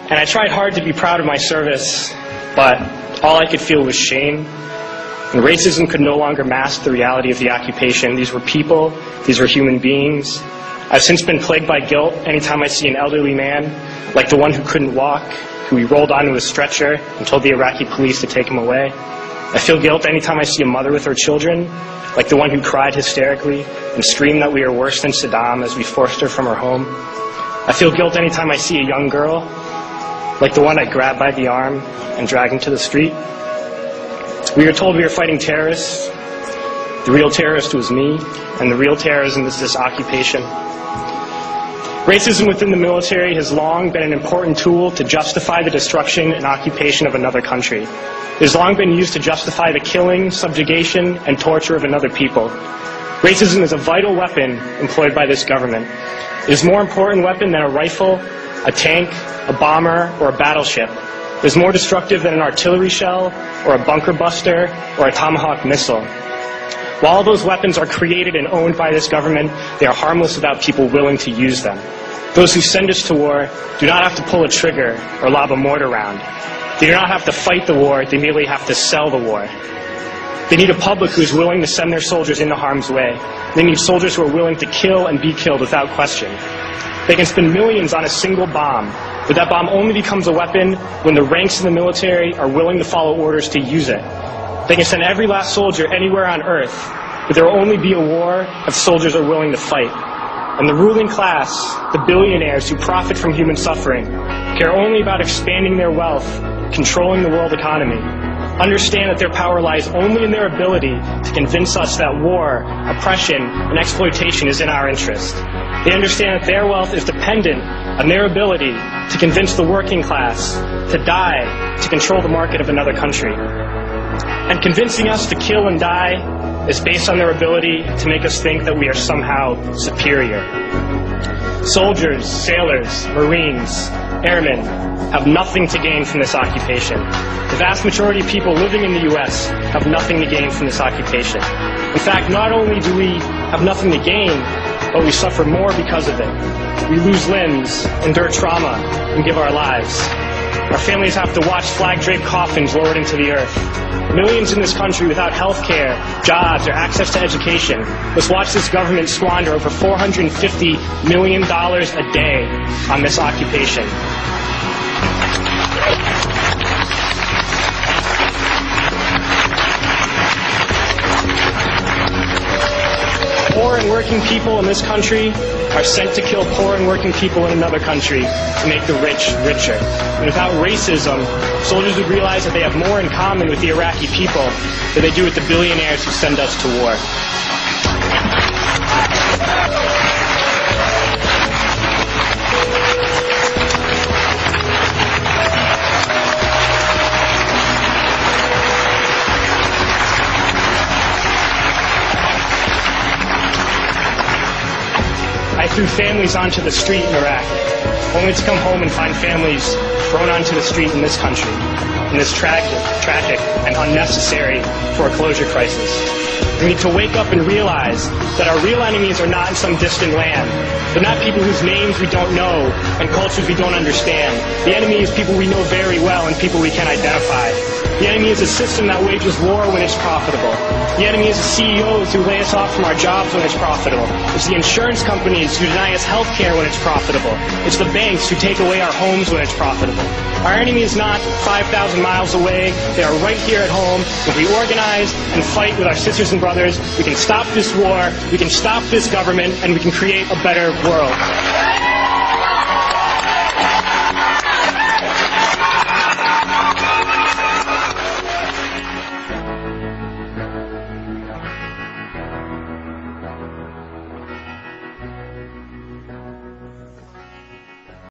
And I tried hard to be proud of my service, but all I could feel was shame. And racism could no longer mask the reality of the occupation. These were people, these were human beings. I've since been plagued by guilt anytime I see an elderly man, like the one who couldn't walk, who we rolled onto a stretcher and told the Iraqi police to take him away. I feel guilt anytime I see a mother with her children, like the one who cried hysterically and screamed that we are worse than Saddam as we forced her from her home. I feel guilt anytime I see a young girl, like the one I grabbed by the arm and dragged into the street. We were told we were fighting terrorists. The real terrorist was me, and the real terrorism is this occupation. Racism within the military has long been an important tool to justify the destruction and occupation of another country. It has long been used to justify the killing, subjugation, and torture of another people. Racism is a vital weapon employed by this government. It is a more important weapon than a rifle, a tank, a bomber, or a battleship. It is more destructive than an artillery shell, or a bunker buster, or a Tomahawk missile. While those weapons are created and owned by this government, they are harmless without people willing to use them. Those who send us to war do not have to pull a trigger or lob a mortar round. They do not have to fight the war, they merely have to sell the war. They need a public who is willing to send their soldiers into harm's way. They need soldiers who are willing to kill and be killed without question. They can spend millions on a single bomb, but that bomb only becomes a weapon when the ranks of the military are willing to follow orders to use it. They can send every last soldier anywhere on earth, but there will only be a war if soldiers are willing to fight. And the ruling class, the billionaires who profit from human suffering, care only about expanding their wealth, controlling the world economy. Understand that their power lies only in their ability to convince us that war, oppression, and exploitation is in our interest. They understand that their wealth is dependent on their ability to convince the working class to die to control the market of another country. And convincing us to kill and die is based on their ability to make us think that we are somehow superior. Soldiers, sailors, Marines, airmen have nothing to gain from this occupation. The vast majority of people living in the U.S. have nothing to gain from this occupation. In fact, not only do we have nothing to gain, but we suffer more because of it. We lose limbs, endure trauma, and give our lives. Our families have to watch flag-draped coffins lowered into the earth. Millions in this country without health care, jobs, or access to education must watch this government squander over $450 million a day on this occupation. Poor and working people in this country are sent to kill poor and working people in another country to make the rich richer. And without racism, soldiers would realize that they have more in common with the Iraqi people than they do with the billionaires who send us to war. I threw families onto the street in Iraq, only to come home and find families thrown onto the street in this country, in this tragic and unnecessary foreclosure crisis. We need to wake up and realize that our real enemies are not in some distant land. They're not people whose names we don't know and cultures we don't understand. The enemy is people we know very well and people we can identify. The enemy is a system that wages war when it's profitable. The enemy is the CEOs who lay us off from our jobs when it's profitable. It's the insurance companies who deny us health care when it's profitable. It's the banks who take away our homes when it's profitable. Our enemy is not 5,000 miles away. They are right here at home. If we organize and fight with our sisters and brothers, we can stop this war, we can stop this government, and we can create a better world.